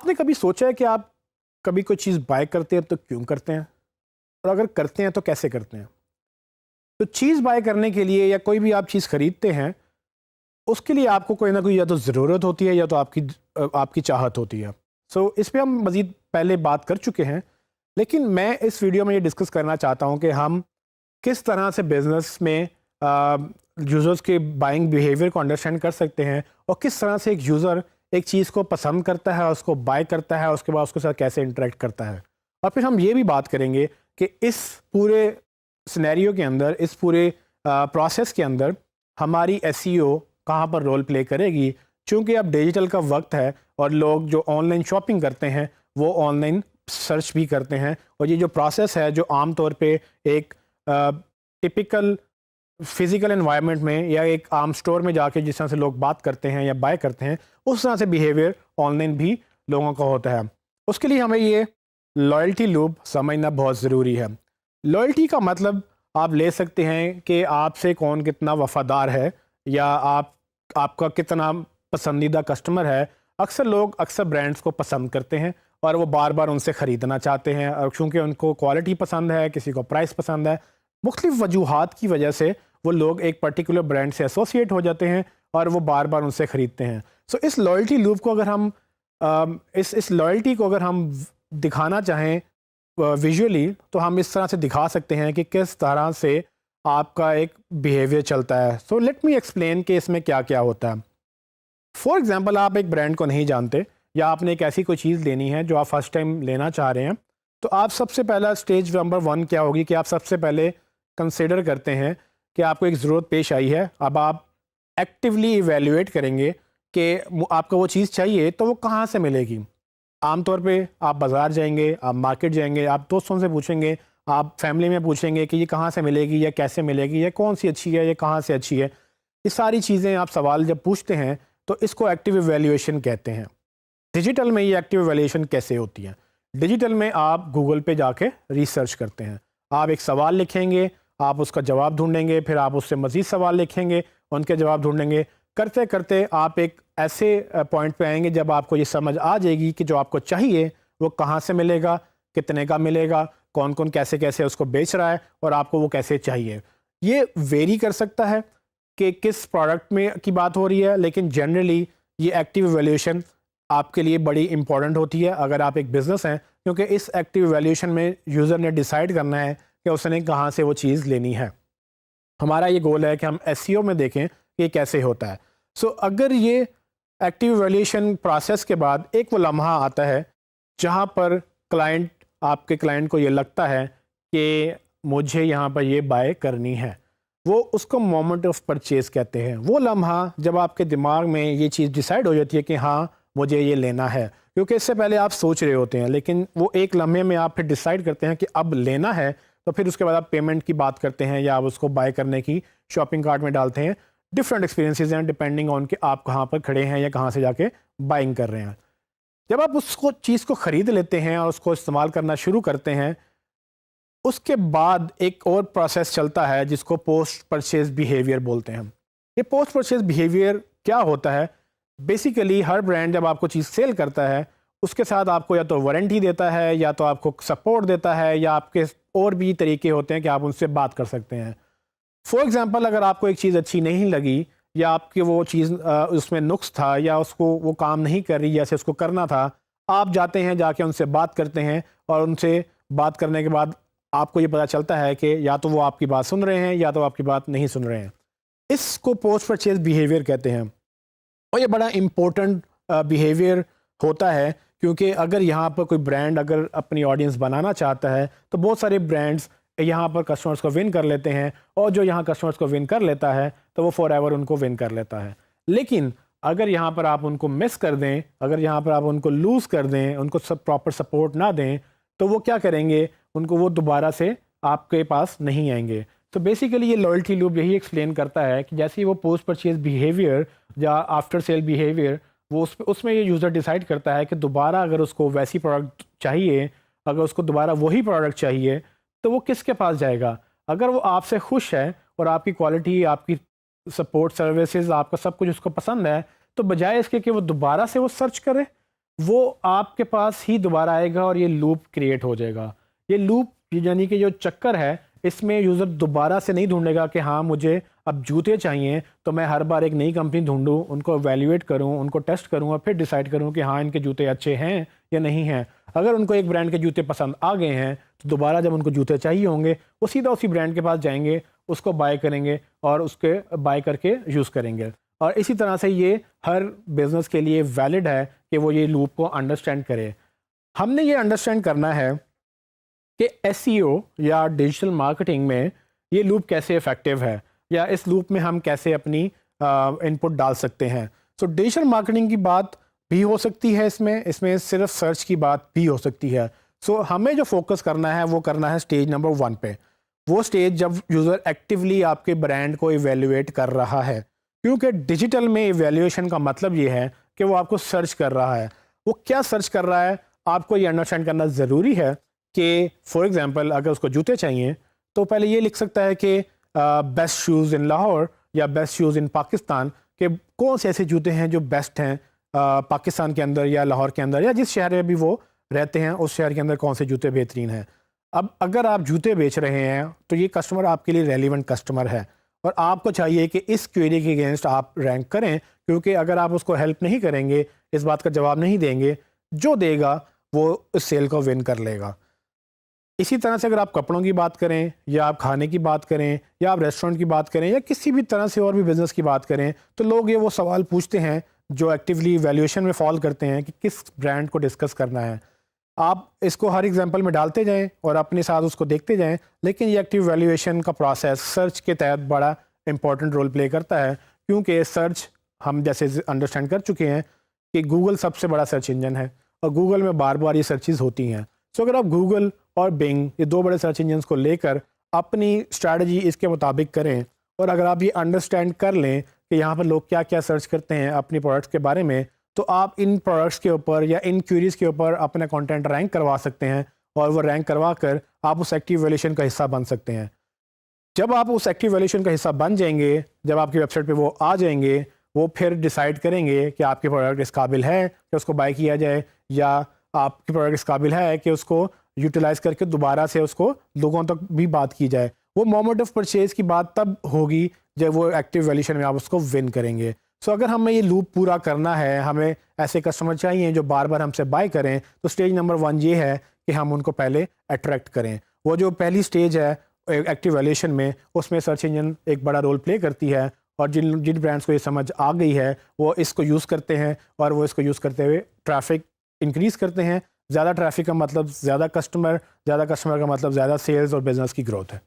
آپ نے کبھی سوچا ہے کہ آپ کبھی کوئی چیز بائی کرتے ہیں تو کیوں کرتے ہیں، اور اگر کرتے ہیں تو کیسے کرتے ہیں؟ تو چیز بائی کرنے کے لیے یا کوئی بھی آپ چیز خریدتے ہیں، اس کے لیے آپ کو کوئی نہ کوئی یا تو ضرورت ہوتی ہے یا تو آپ کی چاہت ہوتی ہے. سو اس پہ ہم مزید پہلے بات کر چکے ہیں، لیکن میں اس ویڈیو میں یہ ڈسکس کرنا چاہتا ہوں کہ ہم کس طرح سے بزنس میں یوزرز کے بائنگ بیہیویئر کو انڈرسٹینڈ کر سکتے ہیں، اور کس طرح سے ایک یوزر ایک چیز کو پسند کرتا ہے، اس کو بائی کرتا ہے، اس کے بعد اس کے ساتھ کیسے انٹریکٹ کرتا ہے. اور پھر ہم یہ بھی بات کریں گے کہ اس پورے سینیریو کے اندر، اس پورے پروسیس کے اندر ہماری SEO کہاں پر رول پلے کرے گی، چونکہ اب ڈیجیٹل کا وقت ہے اور لوگ جو آن لائن شاپنگ کرتے ہیں وہ آن لائن سرچ بھی کرتے ہیں، اور یہ جو پروسیس ہے جو عام طور پہ ایک ٹپیکل فزیکل انوائرمنٹ میں یا ایک عام سٹور میں جا کے جس طرح سے لوگ بات کرتے ہیں یا بائی کرتے ہیں، اس طرح سے بیہیویئر آن لائن بھی لوگوں کا ہوتا ہے. اس کے لیے ہمیں یہ لائلٹی لوپ سمجھنا بہت ضروری ہے. لائلٹی کا مطلب آپ لے سکتے ہیں کہ آپ سے کون کتنا وفادار ہے، یا آپ کا کتنا پسندیدہ کسٹمر ہے. اکثر لوگ برانڈز کو پسند کرتے ہیں اور وہ بار بار ان سے خریدنا چاہتے ہیں، اور چونکہ ان کو کوالٹی پسند ہے، کسی کو پرائس پسند ہے، مختلف وجوہات کی وجہ سے وہ لوگ ایک پرٹیکولر برانڈ سے ایسوسیٹ ہو جاتے ہیں اور وہ بار بار ان سے خریدتے ہیں. سو اس لائلٹی لوپ کو اگر ہم اس لائلٹی کو اگر ہم دکھانا چاہیں ویژولی، تو ہم اس طرح سے دکھا سکتے ہیں کہ کس طرح سے آپ کا ایک بیہیویئر چلتا ہے. سو لیٹ می ایکسپلین کہ اس میں کیا کیا ہوتا ہے. فار ایگزامپل، آپ ایک برانڈ کو نہیں جانتے، یا آپ نے ایک ایسی کوئی چیز لینی ہے جو آپ فرسٹ ٹائم لینا چاہ رہے ہیں، تو آپ سب سے پہلا اسٹیج نمبر 1 کیا ہوگی کہ آپ سب سے پہلے کنسیڈر کرتے ہیں کہ آپ کو ایک ضرورت پیش آئی ہے. اب آپ ایکٹیولی ایویلیویٹ کریں گے کہ آپ کو وہ چیز چاہیے تو وہ کہاں سے ملے گی. عام طور پہ آپ بازار جائیں گے، آپ مارکیٹ جائیں گے، آپ دوستوں سے پوچھیں گے، آپ فیملی میں پوچھیں گے کہ یہ کہاں سے ملے گی، یا کیسے ملے گی، یا کون سی اچھی ہے، یا کہاں سے اچھی ہے. یہ ساری چیزیں آپ سوال جب پوچھتے ہیں تو اس کو ایکٹیو ایویلیویشن کہتے ہیں. ڈیجیٹل میں یہ ایکٹیو ایویلیویشن کیسے ہوتی ہے؟ ڈیجیٹل میں آپ گوگل پہ جا کے ریسرچ کرتے ہیں. آپ ایک سوال لکھیں گے، آپ اس کا جواب ڈھونڈیں گے، پھر آپ اس سے مزید سوال لکھیں گے، ان کے جواب ڈھونڈیں گے. کرتے کرتے آپ ایک ایسے پوائنٹ پہ آئیں گے جب آپ کو یہ سمجھ آ جائے گی کہ جو آپ کو چاہیے وہ کہاں سے ملے گا، کتنے کا ملے گا، کون کون کیسے کیسے اس کو بیچ رہا ہے، اور آپ کو وہ کیسے چاہیے. یہ ویری کر سکتا ہے کہ کس پروڈکٹ میں کی بات ہو رہی ہے، لیکن جنرلی یہ ایکٹیو ایویلیویشن آپ کے لیے بڑی امپورٹنٹ ہوتی ہے اگر آپ ایک بزنس ہیں، کیونکہ اس ایکٹیو ایویلیویشن میں یوزر نے ڈیسائیڈ کرنا ہے کہ اس نے کہاں سے وہ چیز لینی ہے. ہمارا یہ گول ہے کہ ہم SEO میں دیکھیں کہ یہ کیسے ہوتا ہے. سو اگر یہ ایکٹیو ایویلیویشن پروسیس کے بعد ایک وہ لمحہ آتا ہے جہاں پر آپ کے کلائنٹ کو یہ لگتا ہے کہ مجھے یہاں پر یہ بائی کرنی ہے، وہ اس کو مومنٹ آف پرچیز کہتے ہیں. وہ لمحہ جب آپ کے دماغ میں یہ چیز ڈیسائیڈ ہو جاتی ہے کہ ہاں مجھے یہ لینا ہے، کیونکہ اس سے پہلے آپ سوچ رہے ہوتے ہیں، لیکن وہ ایک لمحے میں آپ پھر ڈیسائیڈ کرتے ہیں کہ اب لینا ہے، تو پھر اس کے بعد آپ پیمنٹ کی بات کرتے ہیں یا آپ اس کو بائی کرنے کی شاپنگ کارٹ میں ڈالتے ہیں. ڈفرینٹ ایکسپیرینسز ہیں ڈپینڈنگ آن کہ آپ کہاں پر کھڑے ہیں یا کہاں سے جا کے بائنگ کر رہے ہیں. جب آپ اس چیز کو خرید لیتے ہیں اور اس کو استعمال کرنا شروع کرتے ہیں، اس کے بعد ایک اور پروسیس چلتا ہے جس کو پوسٹ پرچیز بیہیویئر بولتے ہیں. یہ پوسٹ پرچیز بیہیویئر کیا ہوتا ہے؟ بیسیکلی ہر برانڈ جب آپ کو چیز سیل کرتا ہے، اس کے ساتھ آپ کو یا تو وارنٹی دیتا ہے، یا تو آپ کو سپورٹ دیتا ہے، یا آپ کے اور بھی طریقے ہوتے ہیں کہ آپ ان سے بات کر سکتے ہیں. فار ایگزامپل، اگر آپ کو ایک چیز اچھی نہیں لگی، یا آپ کی وہ چیز اس میں نقص تھا، یا اس کو وہ کام نہیں کر رہی جیسے اس کو کرنا تھا، آپ جاتے ہیں، جا کے ان سے بات کرتے ہیں، اور ان سے بات کرنے کے بعد آپ کو یہ پتہ چلتا ہے کہ یا تو وہ آپ کی بات سن رہے ہیں یا تو آپ کی بات نہیں سن رہے ہیں. اس کو پوسٹ پرچیز بیہیویئر کہتے ہیں. اور یہ بڑا امپورٹنٹ بیہیویئر ہوتا ہے، کیونکہ اگر یہاں پر کوئی برانڈ اگر اپنی آڈینس بنانا چاہتا ہے تو بہت سارے برانڈز یہاں پر کسٹمرز کو ون کر لیتے ہیں، اور جو یہاں کسٹمرز کو ون کر لیتا ہے تو وہ فار ایور ان کو ون کر لیتا ہے. لیکن اگر یہاں پر آپ ان کو مس کر دیں، اگر یہاں پر آپ ان کو لوز کر دیں، ان کو پراپر سپورٹ نہ دیں، تو وہ کیا کریں گے؟ ان کو وہ دوبارہ سے آپ کے پاس نہیں آئیں گے. تو بیسیکلی یہ لائلٹی لوپ یہی ایکسپلین کرتا ہے کہ جیسے وہ پوسٹ پرچیز بیہیویئر یا آفٹر سیل بیہیویئر، وہ اس میں یہ یوزر ڈیسائیڈ کرتا ہے کہ دوبارہ اگر اس کو ویسی پروڈکٹ چاہیے، اگر اس کو دوبارہ وہی پروڈکٹ چاہیے، تو وہ کس کے پاس جائے گا؟ اگر وہ آپ سے خوش ہے اور آپ کی کوالٹی، آپ کی سپورٹ سروسز، آپ کا سب کچھ اس کو پسند ہے، تو بجائے اس کے کہ وہ دوبارہ سے وہ سرچ کرے، وہ آپ کے پاس ہی دوبارہ آئے گا اور یہ لوپ کریٹ ہو جائے گا. یہ لوپ یعنی کہ جو چکر ہے اس میں یوزر دوبارہ سے نہیں ڈھونڈے گا کہ ہاں مجھے اب جوتے چاہیے تو میں ہر بار ایک نئی کمپنی ڈھونڈوں, ان کو ایویلیویٹ کروں, ان کو ٹیسٹ کروں اور پھر ڈیسائیڈ کروں کہ ہاں ان کے جوتے اچھے ہیں یا نہیں ہیں. اگر ان کو ایک برانڈ کے جوتے پسند آ گئے ہیں تو دوبارہ جب ان کو جوتے چاہیے ہوں گے وہ سیدھا اسی برانڈ کے پاس جائیں گے, اس کو بائی کریں گے اور اس کے بائی کر کے یوز کریں گے. اور اسی طرح سے یہ ہر بزنس کے لیے ویلڈ ہے کہ وہ یہ لوپ کو انڈرسٹینڈ کرے. ہم نے یہ انڈرسٹینڈ کرنا ہے کہ ایس ای او یا ڈیجیٹل مارکیٹنگ میں یہ لوپ کیسے افیکٹو ہے یا اس لوپ میں ہم کیسے اپنی ان پٹ ڈال سکتے ہیں. سو ڈیجیٹل مارکیٹنگ کی بات بھی ہو سکتی ہے, اس میں صرف سرچ کی بات بھی ہو سکتی ہے. سو ہمیں جو فوکس کرنا ہے وہ کرنا ہے اسٹیج نمبر 1 پہ, وہ اسٹیج جب یوزر ایکٹیولی آپ کے برانڈ کو ایویلیویٹ کر رہا ہے. کیونکہ ڈیجیٹل میں ایویلیویشن کا مطلب یہ ہے کہ وہ آپ کو سرچ کر رہا ہے. وہ کیا سرچ کر رہا ہے آپ کو یہ انڈرسٹینڈ کرنا ضروری ہے کہ فار ایگزامپل اگر اس کو جوتے چاہیے تو پہلے یہ لکھ سکتا ہے کہ بیسٹ شوز ان لاہور یا بیسٹ شوز ان پاکستان, کہ کون سے ایسے جوتے ہیں جو بیسٹ ہیں پاکستان کے اندر یا لاہور کے اندر یا جس شہر میں بھی وہ رہتے ہیں اس شہر کے اندر کون سے جوتے بہترین ہیں. اب اگر آپ جوتے بیچ رہے ہیں تو یہ کسٹمر آپ کے لیے ریلیونٹ کسٹمر ہے اور آپ کو چاہیے کہ اس کوئری کے اگینسٹ آپ رینک کریں, کیونکہ اگر آپ اس کو ہیلپ نہیں کریں گے, اس بات کا جواب نہیں دیں گے, جو دے گا وہ اس سیل کو ون کر لے گا. اسی طرح سے اگر آپ کپڑوں کی بات کریں یا آپ کھانے کی بات کریں یا آپ ریسٹورنٹ کی بات کریں یا کسی بھی طرح سے اور بھی بزنس کی بات کریں تو لوگ یہ وہ سوال پوچھتے ہیں جو ایکٹیولی ویلیویشن میں فال کرتے ہیں کہ کس برانڈ کو ڈسکس کرنا ہے. آپ اس کو ہر ایگزامپل میں ڈالتے جائیں اور اپنے ساتھ اس کو دیکھتے جائیں, لیکن یہ ایکٹیو ویلیویشن کا پروسیس سرچ کے تحت بڑا امپورٹنٹ رول پلے کرتا ہے, کیونکہ سرچ ہم جیسے انڈرسٹینڈ کر چکے ہیں کہ گوگل سب سے بڑا سرچ انجن ہے اور گوگل میں بار بار یہ سرچز ہوتی ہیں. سو اگر آپ گوگل اور بنگ یہ 2 بڑے سرچ انجنس کو لے کر اپنی اسٹریٹجی اس کے مطابق کریں اور اگر آپ یہ انڈرسٹینڈ کر لیں کہ یہاں پر لوگ کیا کیا سرچ کرتے ہیں اپنی پروڈکٹس کے بارے میں, تو آپ ان پروڈکٹس کے اوپر یا ان کیوریز کے اوپر اپنا کنٹینٹ رینک کروا سکتے ہیں اور وہ رینک کروا کر آپ اس ایکٹیو ویلیویشن کا حصہ بن سکتے ہیں. جب آپ اس ایکٹیو ویلیویشن کا حصہ بن جائیں گے, جب آپ کی ویب سائٹ پہ وہ آ جائیں گے, وہ پھر ڈیسائیڈ کریں گے کہ آپ کے پروڈکٹ اس قابل ہے کہ اس کو بائی کیا جائے یا آپ کے پروڈکٹ اس قابل ہے کہ اس کو یوٹیلائز کر کے دوبارہ سے اس کو لوگوں تک بھی بات کی جائے. وہ مومنٹ آف پرچیز کی بات تب ہوگی جب وہ ایکٹیو ویلیویشن میں آپ اس کو ون کریں گے. سو اگر ہمیں یہ لوپ پورا کرنا ہے, ہمیں ایسے کسٹمر چاہیے جو بار بار ہم سے بائی کریں, تو اسٹیج نمبر 1 یہ ہے کہ ہم ان کو پہلے اٹریکٹ کریں. وہ جو پہلی اسٹیج ہے ایکٹیو ویلیویشن میں, اس میں سرچ انجن ایک بڑا رول پلے کرتی ہے اور جن برانڈس کو یہ سمجھ آ گئی ہے وہ اس کو یوز کرتے ہیں اور وہ اس کو یوز کرتے ہوئے ٹریفک انکریز کرتے ہیں. زیادہ ٹریفک کا مطلب زیادہ کسٹمر کا مطلب زیادہ سیلز اور بزنس کی گروتھ ہے.